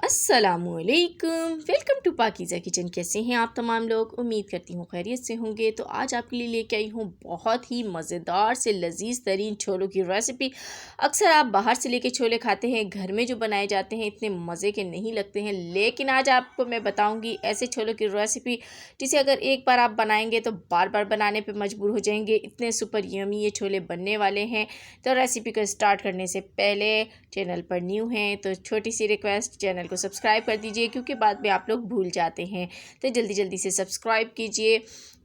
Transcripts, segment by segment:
अस्सलामुअलैकुम, welcome to Pakeezah kitchen. कैसे हैं आप तमाम लोग? उम्मीद करती हूँ खैरियत से होंगे। तो आज आपके लिए लेके आई हूँ बहुत ही मज़ेदार से लजीज़ तरीन छोलों की रेसिपी। अक्सर आप बाहर से लेके छोले खाते हैं, घर में जो बनाए जाते हैं इतने मज़े के नहीं लगते हैं, लेकिन आज आपको मैं बताऊँगी ऐसे छोलों की रेसिपी जिसे अगर एक बार आप बनाएंगे तो बार बार बनाने पर मजबूर हो जाएंगे। इतने सुपर यमी ये छोले बनने वाले हैं। तो रेसिपी को स्टार्ट करने से पहले चैनल पर न्यू हैं तो छोटी सी रिक्वेस्ट, चैनल को सब्सक्राइब कर दीजिए क्योंकि बाद में आप लोग भूल जाते हैं। तो जल्दी जल्दी से सब्सक्राइब कीजिए।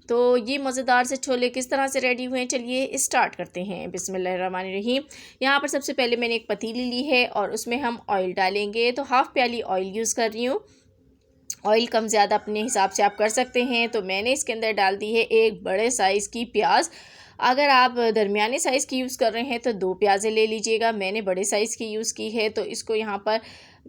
तो ये मज़ेदार से छोले किस तरह से रेडी हुए हैं, चलिए स्टार्ट करते हैं। बिस्मिल्लाहिर्रहमानिर्रहीम। यहाँ पर सबसे पहले मैंने एक पतीली ली है और उसमें हम ऑयल डालेंगे। तो हाफ़ प्याली ऑयल यूज़ कर रही हूँ। ऑयल कम ज़्यादा अपने हिसाब से आप कर सकते हैं। तो मैंने इसके अंदर डाल दी है एक बड़े साइज़ की प्याज। अगर आप दरमियाने साइज़ की यूज़ कर रहे हैं तो 2 प्याज़ें ले लीजिएगा। मैंने बड़े साइज़ की यूज़ की है। तो इसको यहाँ पर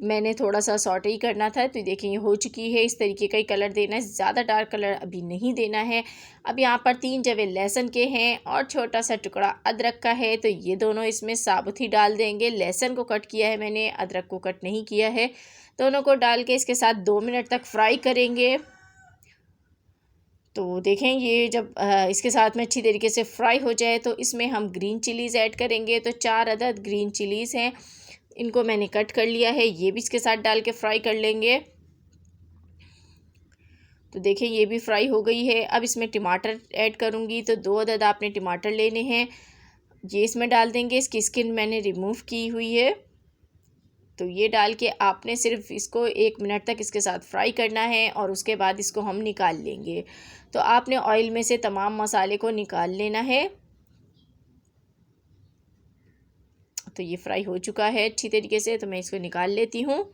मैंने थोड़ा सा सॉटे ही करना था। तो देखिए ये हो चुकी है। इस तरीके का ही कलर देना है, ज़्यादा डार्क कलर अभी नहीं देना है। अब यहाँ पर 3 जवे लहसुन के हैं और छोटा सा टुकड़ा अदरक का है। तो ये दोनों इसमें साबुत ही डाल देंगे। लहसुन को कट किया है मैंने, अदरक को कट नहीं किया है। दोनों को डाल के इसके साथ 2 मिनट तक फ्राई करेंगे। तो देखें ये जब इसके साथ में अच्छी तरीके से फ्राई हो जाए तो इसमें हम ग्रीन चिलीज़ ऐड करेंगे। तो 4 अदद ग्रीन चिलीज़ हैं, इनको मैंने कट कर लिया है। ये भी इसके साथ डाल के फ्राई कर लेंगे। तो देखें ये भी फ्राई हो गई है। अब इसमें टमाटर ऐड करूँगी। तो 2 अदद आपने टमाटर लेने हैं, ये इसमें डाल देंगे। इसकी स्किन मैंने रिमूव की हुई है। तो ये डाल के आपने सिर्फ इसको 1 मिनट तक इसके साथ फ्राई करना है और उसके बाद इसको हम निकाल लेंगे। तो आपने ऑयल में से तमाम मसाले को निकाल लेना है। तो ये फ्राई हो चुका है अच्छी तरीके से। तो मैं इसको निकाल लेती हूँ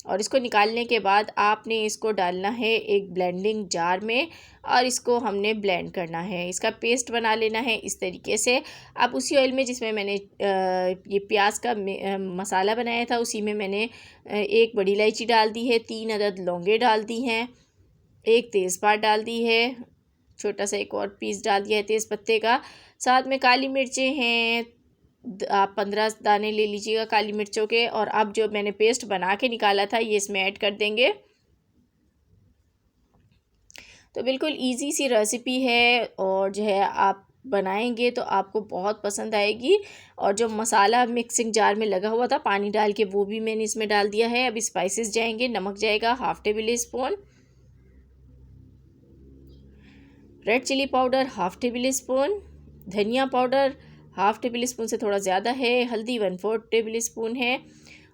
और इसको निकालने के बाद आपने इसको डालना है एक ब्लेंडिंग जार में और इसको हमने ब्लेंड करना है। इसका पेस्ट बना लेना है इस तरीके से। अब उसी ऑयल में जिसमें मैंने ये प्याज का मसाला बनाया था उसी में मैंने एक बड़ी इलायची डाल दी है, 3 अदद लौंगे डाल दी हैं, एक तेज़पात डाल दी है, छोटा सा एक और पीस डाल दिया है तेज़पत्ते का। साथ में काली मिर्चें हैं, आप 15 दाने ले लीजिएगा काली मिर्चों के। और अब जो मैंने पेस्ट बना के निकाला था ये इसमें ऐड कर देंगे। तो बिल्कुल इजी सी रेसिपी है और जो है आप बनाएंगे तो आपको बहुत पसंद आएगी। और जो मसाला मिक्सिंग जार में लगा हुआ था पानी डाल के वो भी मैंने इसमें डाल दिया है। अब स्पाइसेस जाएंगे। नमक जाएगा half tablespoon, red chilli powder half tablespoon, धनिया पाउडर हाफ़ टेबल स्पून से थोड़ा ज़्यादा है, हल्दी 1/4 टेबल स्पून है,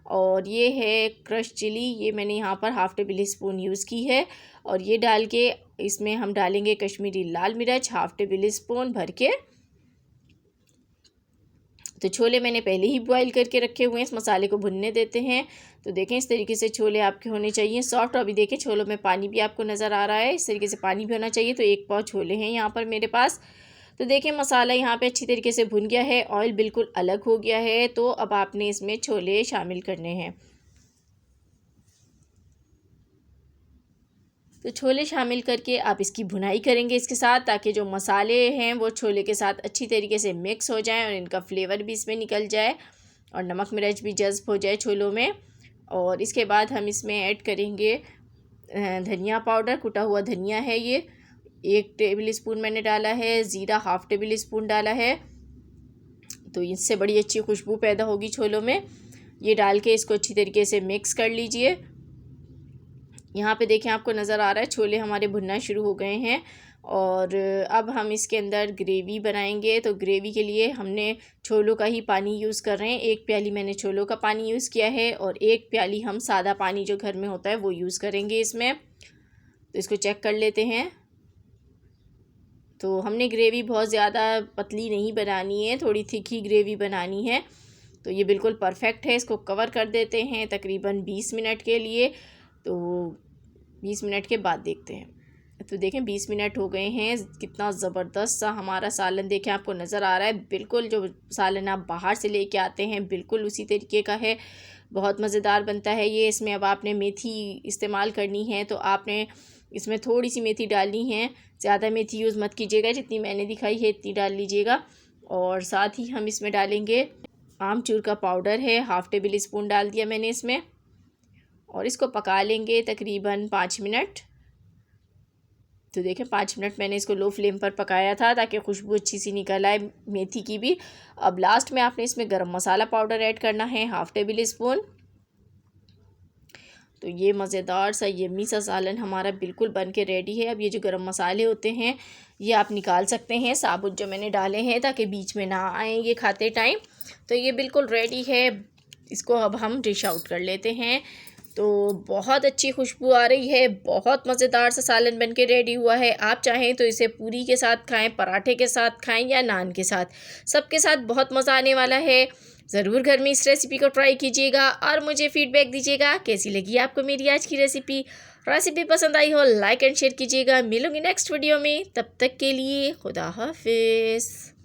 और ये है क्रश चिली, ये मैंने यहाँ पर हाफ़ टेबल स्पून यूज़ की है। और ये डाल के इसमें हम डालेंगे कश्मीरी लाल मिर्च हाफ़ टेबल स्पून भर के। तो छोले मैंने पहले ही बॉईल करके रखे हुए हैं, इस मसाले को भुनने देते हैं। तो देखें इस तरीके से छोले आपके होने चाहिए सॉफ्ट। और अभी देखें छोलों में पानी भी आपको नज़र आ रहा है, इस तरीके से पानी भी होना चाहिए। तो 1 पाव छोले हैं यहाँ पर मेरे पास। तो देखें मसाला यहाँ पे अच्छी तरीके से भुन गया है, ऑयल बिल्कुल अलग हो गया है। तो अब आपने इसमें छोले शामिल करने हैं। तो छोले शामिल करके आप इसकी भुनाई करेंगे इसके साथ, ताकि जो मसाले हैं वो छोले के साथ अच्छी तरीके से मिक्स हो जाएं और इनका फ्लेवर भी इसमें निकल जाए और नमक मिर्च भी जज़्ब हो जाए छोलों में। और इसके बाद हम इसमें ऐड करेंगे धनिया पाउडर, कुटा हुआ धनिया है ये 1 टेबल स्पून मैंने डाला है, ज़ीरा हाफ़ टेबल स्पून डाला है। तो इससे बड़ी अच्छी खुशबू पैदा होगी छोलों में। ये डाल के इसको अच्छी तरीके से मिक्स कर लीजिए। यहाँ पे देखें आपको नज़र आ रहा है छोले हमारे भुनना शुरू हो गए हैं। और अब हम इसके अंदर ग्रेवी बनाएंगे। तो ग्रेवी के लिए हमने छोलों का ही पानी यूज़ कर रहे हैं। 1 प्याली मैंने छोलों का पानी यूज़ किया है और 1 प्याली हम सादा पानी जो घर में होता है वो यूज़ करेंगे इसमें। तो इसको चेक कर लेते हैं। तो हमने ग्रेवी बहुत ज़्यादा पतली नहीं बनानी है, थोड़ी थिक ही ग्रेवी बनानी है। तो ये बिल्कुल परफेक्ट है। इसको कवर कर देते हैं तकरीबन 20 मिनट के लिए। तो 20 मिनट के बाद देखते हैं। तो देखें 20 मिनट हो गए हैं। कितना ज़बरदस्त सा हमारा सालन देखें आपको नज़र आ रहा है। बिल्कुल जो सालन आप बाहर से लेके आते हैं बिल्कुल उसी तरीके का है, बहुत मज़ेदार बनता है ये। इसमें अब आपने मेथी इस्तेमाल करनी है तो आपने इसमें थोड़ी सी मेथी डालनी है, ज़्यादा मेथी यूज़ मत कीजिएगा, जितनी मैंने दिखाई है इतनी डाल लीजिएगा। और साथ ही हम इसमें डालेंगे आमचूर का पाउडर है, हाफ़ टेबल स्पून डाल दिया मैंने इसमें। और इसको पका लेंगे तकरीबन 5 मिनट। तो देखें 5 मिनट मैंने इसको लो फ्लेम पर पकाया था ताकि खुशबू अच्छी सी निकल आए मेथी की भी। अब लास्ट में आपने इसमें गरम मसाला पाउडर ऐड करना है, 1/2 टेबल स्पून। तो ये मज़ेदार सा यम्मी सा सालन हमारा बिल्कुल बन के रेडी है। अब ये जो गरम मसाले होते हैं ये आप निकाल सकते हैं, साबुत जो मैंने डाले हैं, ताकि बीच में ना आए ये खाते टाइम। तो ये बिल्कुल रेडी है। इसको अब हम डिश आउट कर लेते हैं। तो बहुत अच्छी खुशबू आ रही है, बहुत मज़ेदार सा सालन बन के रेडी हुआ है। आप चाहें तो इसे पूरी के साथ खाएं, पराठे के साथ खाएं या नान के साथ, सबके साथ बहुत मज़ा आने वाला है। ज़रूर घर में इस रेसिपी को ट्राई कीजिएगा और मुझे फ़ीडबैक दीजिएगा कैसी लगी आपको मेरी आज की रेसिपी। रेसिपी पसंद आई हो लाइक एंड शेयर कीजिएगा। मिलूंगी नेक्स्ट वीडियो में, तब तक के लिए खुदा हाफिज़।